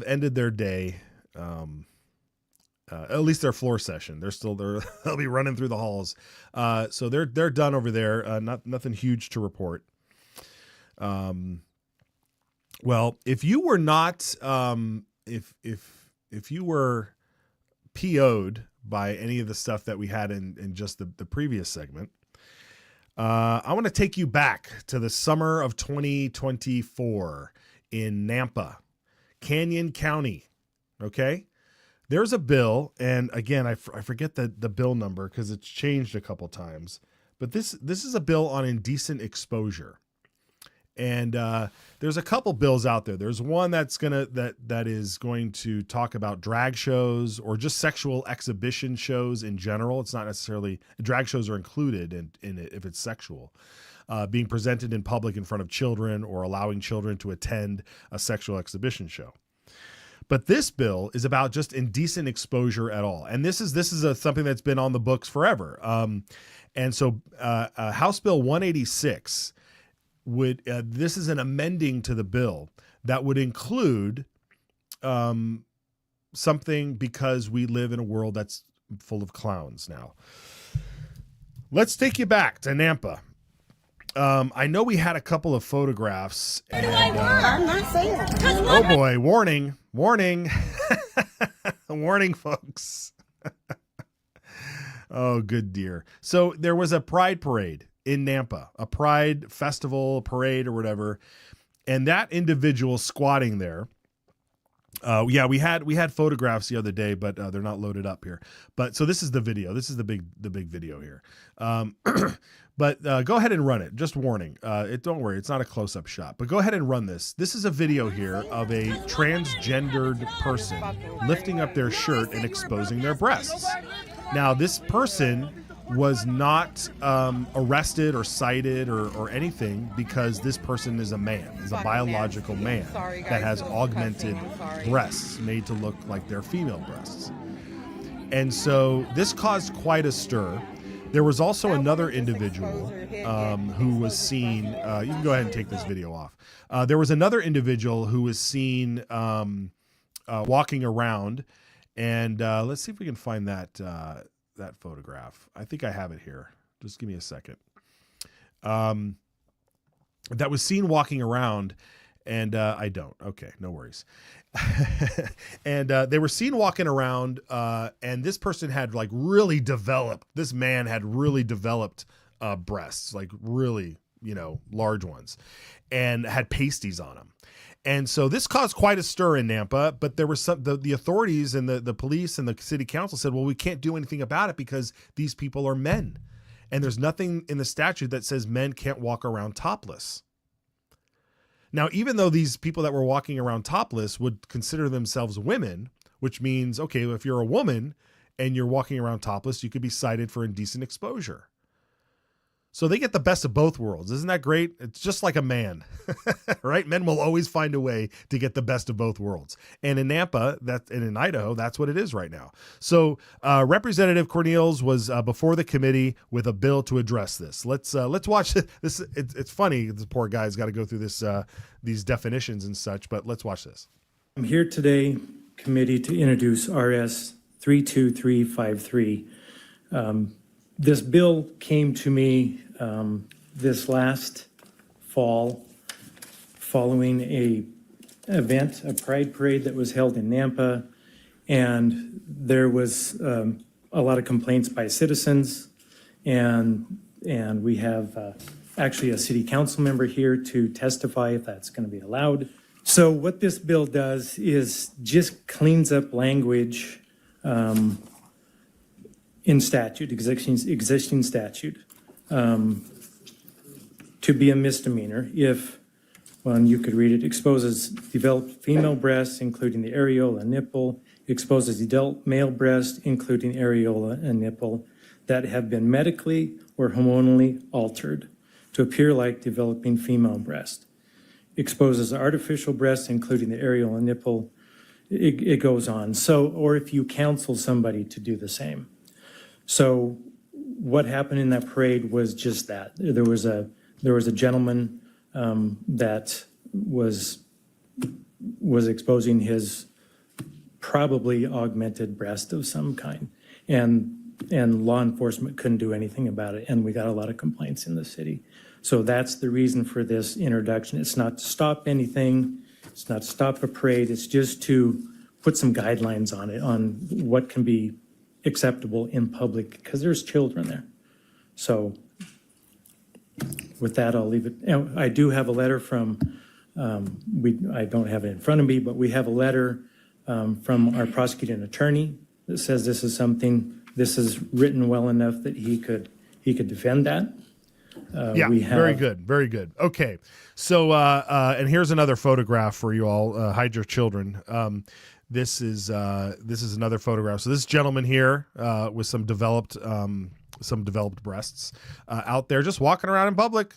Speaker 18: ended their day. At least their floor session. They'll be running through the halls. So they're done over there. Nothing huge to report. Well, if you were not, if you were PO'd by any of the stuff that we had in just the previous segment, I want to take you back to the summer of 2024 in Nampa, Canyon County. Okay. There's a bill, and again, I forget the bill number because it's changed a couple times, but this is a bill on indecent exposure. And there's a couple bills out there. There's one that is going to talk about drag shows or just sexual exhibition shows in general. It's not necessarily drag shows are included in it if it's sexual, being presented in public in front of children or allowing children to attend a sexual exhibition show. But this bill is about just indecent exposure at all. And this is something that's been on the books forever. And so House Bill 186 this is an amending to the bill that would include something because we live in a world that's full of clowns now. Let's take you back to Nampa. I know we had a couple of photographs. And,
Speaker 8: I'm not saying that.
Speaker 18: Oh boy, warning. Warning, folks. Oh, good dear. So there was a pride parade in Nampa, a pride festival, parade or whatever. And that individual squatting there. We had photographs the other day, but they're not loaded up here. But so this is the video. This is the big video here. But go ahead and run it. Just warning. Don't worry, it's not a close-up shot. But go ahead and run this. This is a video here of a transgendered person lifting up their shirt and exposing their breasts. Now, this person was not arrested or cited or anything because this person is a man, is a biological man that has augmented breasts made to look like their female breasts. And so this caused quite a stir. There was also another individual who was seen. You can go ahead and take this video off. There was another individual who was seen walking around, and let's see if we can find that photograph. I think I have it here. Just give me a second. That was seen walking around, and I don't. Okay, no worries. And they were seen walking around, and this person had this man had really developed breasts, like really, large ones, and had pasties on them. And so this caused quite a stir in Nampa, but there were the authorities and the police and the city council said, well, we can't do anything about it because these people are men. And there's nothing in the statute that says men can't walk around topless. Now, even though these people that were walking around topless would consider themselves women, which means, okay, if you're a woman and you're walking around topless, you could be cited for indecent exposure. So they get the best of both worlds. Isn't that great? It's just like a man, right? Men will always find a way to get the best of both worlds. And in Nampa, and in Idaho, that's what it is right now. So Representative Cornelius was before the committee with a bill to address this. Let's watch this. It's funny. This poor guy's got to go through these definitions and such, but let's watch this.
Speaker 14: I'm here today, committee, to introduce RS 32353. This bill came to me this last fall following a pride parade that was held in Nampa, and there was a lot of complaints by citizens, and we have actually a city council member here to testify if that's going to be allowed. So what this bill does is just cleans up language in statute, existing statute, to be a misdemeanor if, well, you could read it, exposes developed female breasts, including the areola and nipple, exposes adult male breast, including areola and nipple, that have been medically or hormonally altered. to appear like developing female breast. Exposes artificial breasts, including the areola and nipple. It goes on. So, or if you counsel somebody to do the same. So what happened in that parade was just that. There was a gentleman that was exposing his probably augmented breast of some kind. And law enforcement couldn't do anything about it. And we got a lot of complaints in the city. So that's the reason for this introduction. It's not to stop anything. It's not to stop a parade. It's just to put some guidelines on it, on what can be acceptable in public, because there's children there. So with that, I'll leave it. I do have a letter from, I don't have it in front of me, but we have a letter from our prosecuting attorney that says this is something, this is written well enough that he could defend that.
Speaker 18: Very good. Very good. Okay. So, and here's another photograph for you all. Hide your children. This is another photograph. So this gentleman here with some developed breasts out there, just walking around in public.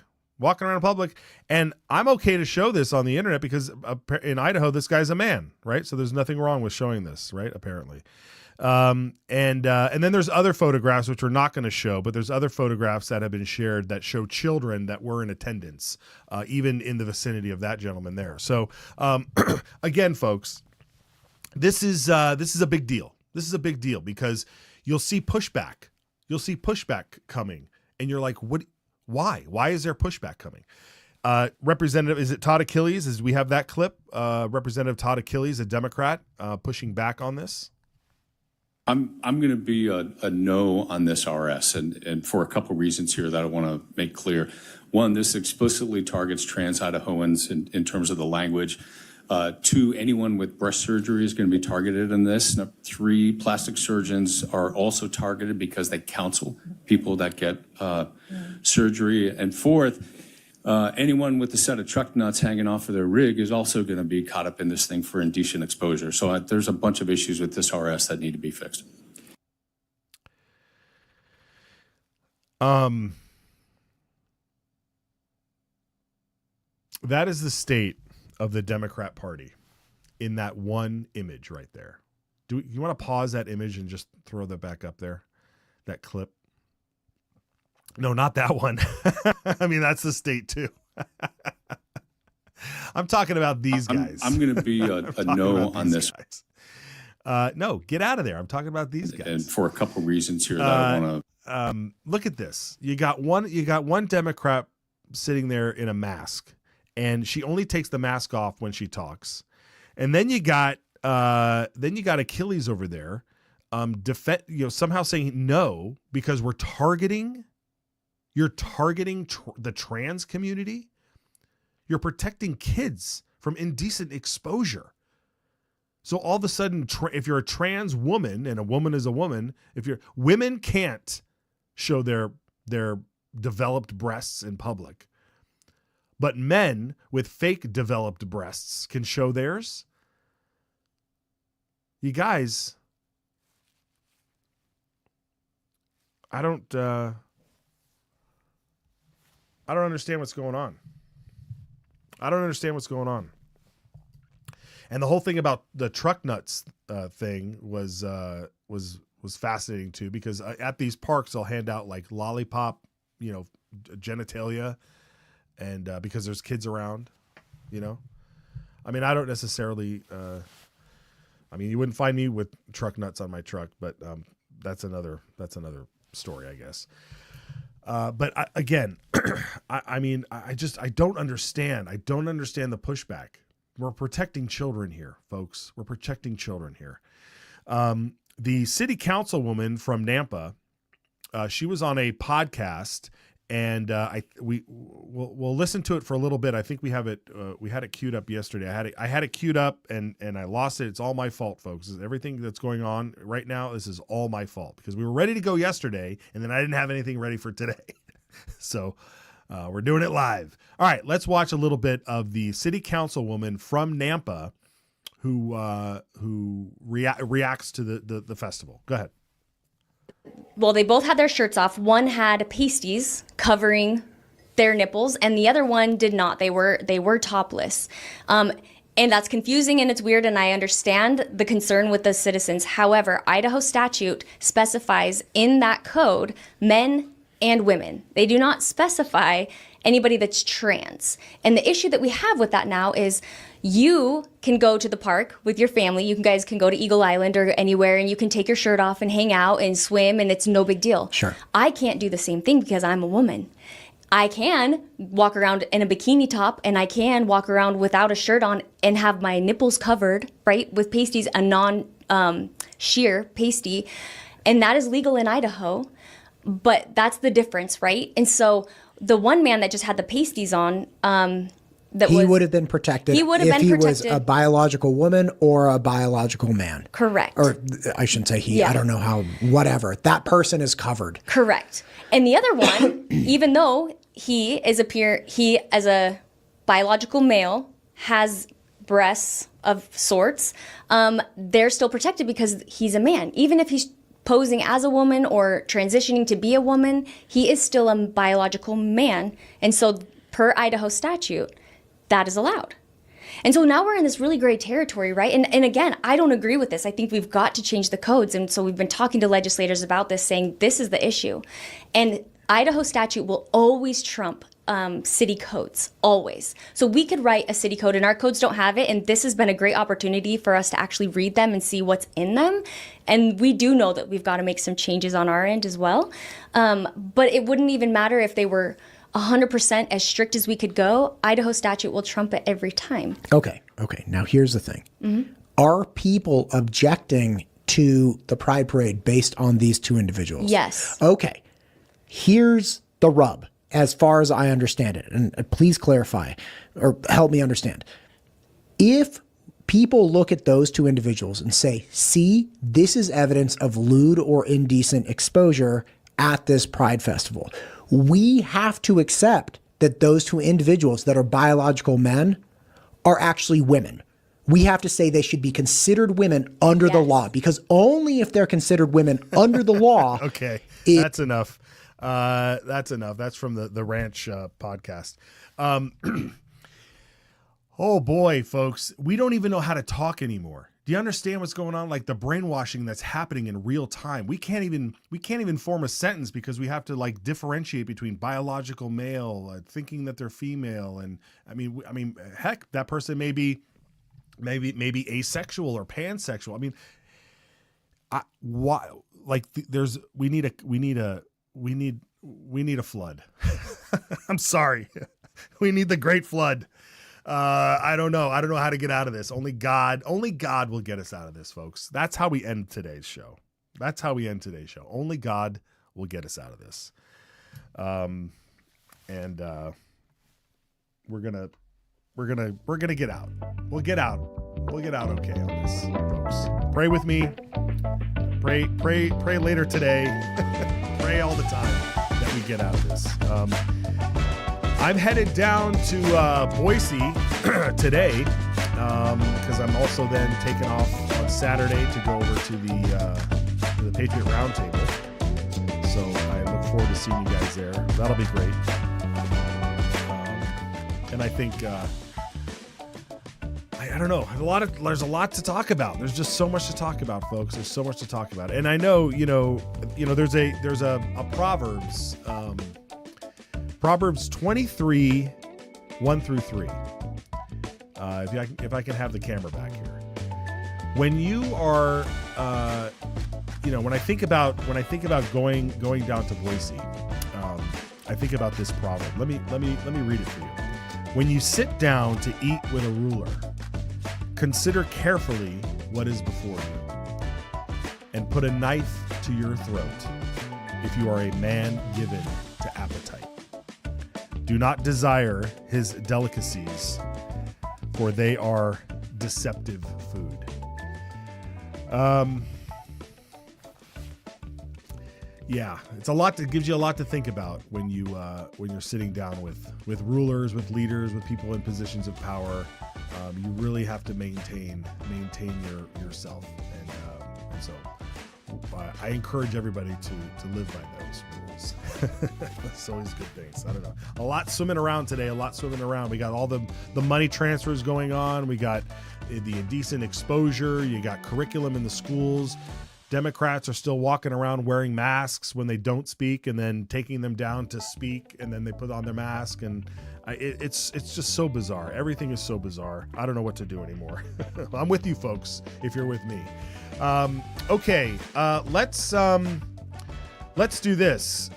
Speaker 18: And I'm okay to show this on the internet because in Idaho, this guy's a man, right? So there's nothing wrong with showing this, right? Apparently. And then there's other photographs which we're not going to show, but there's other photographs that have been shared that show children that were in attendance, even in the vicinity of that gentleman there. So, again, folks, this is a big deal. This is a big deal because you'll see pushback. You'll see pushback coming, and you're like, what? Why? Why is there pushback coming? Representative, is it Todd Achilles? As we have that clip, Representative Todd Achilles, a Democrat, pushing back on this.
Speaker 15: I'm going to be a no on this RS, and for a couple reasons here that I want to make clear. One, this explicitly targets trans Idahoans in terms of the language. Two, anyone with breast surgery is going to be targeted in this. Three, plastic surgeons are also targeted because they counsel people that get surgery. And fourth, anyone with a set of truck nuts hanging off of their rig is also going to be caught up in this thing for indecent exposure. So there's a bunch of issues with this RS that need to be fixed.
Speaker 18: That is the state of the Democrat Party in that one image right there. Do you want to pause that image and just throw that back up there? That clip? No, not that one. I mean, that's the state too. I'm talking about these guys.
Speaker 15: I'm going to be a no on this.
Speaker 18: No, get out of there. I'm talking about these guys.
Speaker 15: And for a couple reasons here that I want
Speaker 18: to. Look at this. You got one Democrat sitting there in a mask, and she only takes the mask off when she talks. And then you got Achilles over there, somehow saying no because we're targeting. You're targeting the trans community. You're protecting kids from indecent exposure. So all of a sudden, if you're a trans woman, and a woman is a woman, women can't show their developed breasts in public, but men with fake developed breasts can show theirs. You guys, I don't understand what's going on. And the whole thing about the truck nuts thing was fascinating too, because at these parks they'll hand out like lollipop, genitalia, and because there's kids around, I mean, I don't necessarily. You wouldn't find me with truck nuts on my truck, but that's another story, I guess. But again, I don't understand. I don't understand the pushback. We're protecting children here, folks. We're protecting children here. The city councilwoman from Nampa, she was on a podcast, and we'll listen to it for a little bit. I think we have it. We had it queued up yesterday. I had it queued up, and I lost it. It's all my fault, folks. Everything that's going on right now, this is all my fault because we were ready to go yesterday, and then I didn't have anything ready for today. So we're doing it live. All right, let's watch a little bit of the city councilwoman from Nampa who reacts to the festival. Go ahead.
Speaker 16: Well, they both had their shirts off. One had pasties covering
Speaker 4: their nipples, and the other one did not. They were topless. And that's confusing and it's weird, and I understand the concern with the citizens. However, Idaho statute specifies in that code men and women. They do not specify anybody that's trans. And the issue that we have with that now is you can go to the park with your family. You guys can go to Eagle Island or anywhere, and you can take your shirt off and hang out and swim, and it's no big deal.
Speaker 16: Sure.
Speaker 4: I can't do the same thing because I'm a woman. I can walk around in a bikini top, and I can walk around without a shirt on and have my nipples covered, right, with pasties, a non-sheer pasty, and that is legal in Idaho. But that's the difference, right? And so the one man that just had the pasties on,
Speaker 16: he would have been protected if he was a biological woman or a biological man.
Speaker 4: Correct.
Speaker 16: Or I shouldn't say he.
Speaker 4: Yeah.
Speaker 16: I don't know how. Whatever. That person is covered.
Speaker 4: Correct. And the other one, even though he as a biological male has breasts of sorts, they're still protected because he's a man. Even if he's posing as a woman or transitioning to be a woman, he is still a biological man. And so per Idaho statute, that is allowed. And so now we're in this really gray territory, right? And again, I don't agree with this. I think we've got to change the codes. And so we've been talking to legislators about this, saying this is the issue. And Idaho statute will always trump city codes, always. So we could write a city code, and our codes don't have it, and this has been a great opportunity for us to actually read them and see what's in them. And we do know that we've got to make some changes on our end as well. But it wouldn't even matter if they were 100% as strict as we could go. Idaho statute will trump it every time.
Speaker 16: Okay. Now here's the thing.
Speaker 4: Mm-hmm.
Speaker 16: Are people objecting to the Pride Parade based on these two individuals?
Speaker 4: Yes.
Speaker 16: Okay. Here's the rub, as far as I understand it, and please clarify or help me understand. If people look at those two individuals and say, see, this is evidence of lewd or indecent exposure at this Pride Festival, we have to accept that those two individuals that are biological men are actually women. We have to say they should be considered women under the law, because only if they're considered women under the law.
Speaker 18: Okay, that's enough. That's enough. That's from the Ranch podcast. Oh boy, folks, we don't even know how to talk anymore. Do you understand what's going on? Like the brainwashing that's happening in real time. We can't even form a sentence because we have to like differentiate between biological male, thinking that they're female, and I mean, heck, that person may be asexual or pansexual. I mean, why? Like, we need a flood. I'm sorry. We need the great flood. I don't know how to get out of this. Only God will get us out of this, folks. That's how we end today's show. Only God will get us out of this. And we're gonna get out. We'll get out okay on this, folks. Pray with me. Pray later today. Pray all the time that we get out of this. I'm headed down to Boise today because I'm also then taking off on Saturday to go over to the Patriot Roundtable. So I look forward to seeing you guys there. That'll be great. And I think I don't know. There's a lot to talk about. There's just so much to talk about, folks. There's so much to talk about. And I know, there's a Proverbs. Proverbs 23, 1-3. If I can have the camera back here. When you are, when I think about going down to Boise, I think about this proverb. Let me read it for you. When you sit down to eat with a ruler, consider carefully what is before you, and put a knife to your throat if you are a man given to appetite. Do not desire his delicacies, for they are deceptive food. Yeah, it's a lot. It gives you a lot to think about when you're sitting down with rulers, with leaders, with people in positions of power. You really have to maintain yourself, and so I encourage everybody to live by those rules. That's always good things. I don't know. A lot swimming around today. We got all the money transfers going on. We got the indecent exposure. You got curriculum in the schools. Democrats are still walking around wearing masks when they don't speak, and then taking them down to speak, and then they put on their mask, and it's just so bizarre. Everything is so bizarre. I don't know what to do anymore. I'm with you folks if you're with me. Okay, let's do this.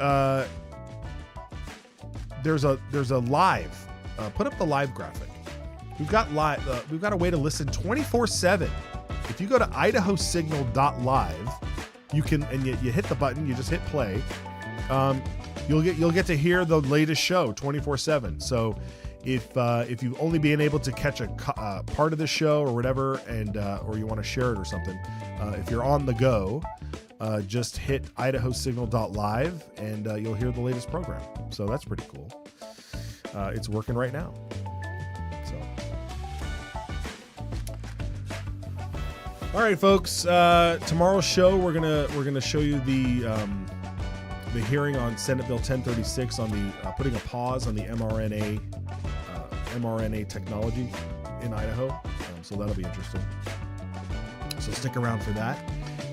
Speaker 18: There's a live. Put up the live graphic. We've got a way to listen 24/7. If you go to idahosignal.live, you can, and you hit the button, you just hit play. You'll get to hear the latest show 24/7. So if you've only been able to catch a part of the show or whatever, and or you want to share it or something, if you're on the go, just hit idahosignal.live and you'll hear the latest program. So that's pretty cool. It's working right now. So, all right, folks. Tomorrow's show, we're gonna show you the hearing on Senate Bill 1036 on the putting a pause on the mRNA technology in Idaho. So that'll be interesting. So stick around for that.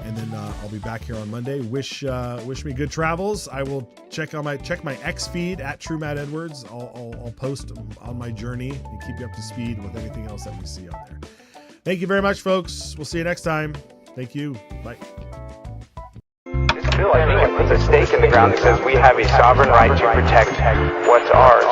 Speaker 18: And then I'll be back here on Monday. Wish me good travels. I will check my X feed at TrueMattEdwards. I'll post on my journey and keep you up to speed with anything else that we see on there. Thank you very much, folks. We'll see you next time. Thank you. Bye.
Speaker 3: This bill, I think, it puts a stake in the ground that says we have a sovereign right to protect what's ours.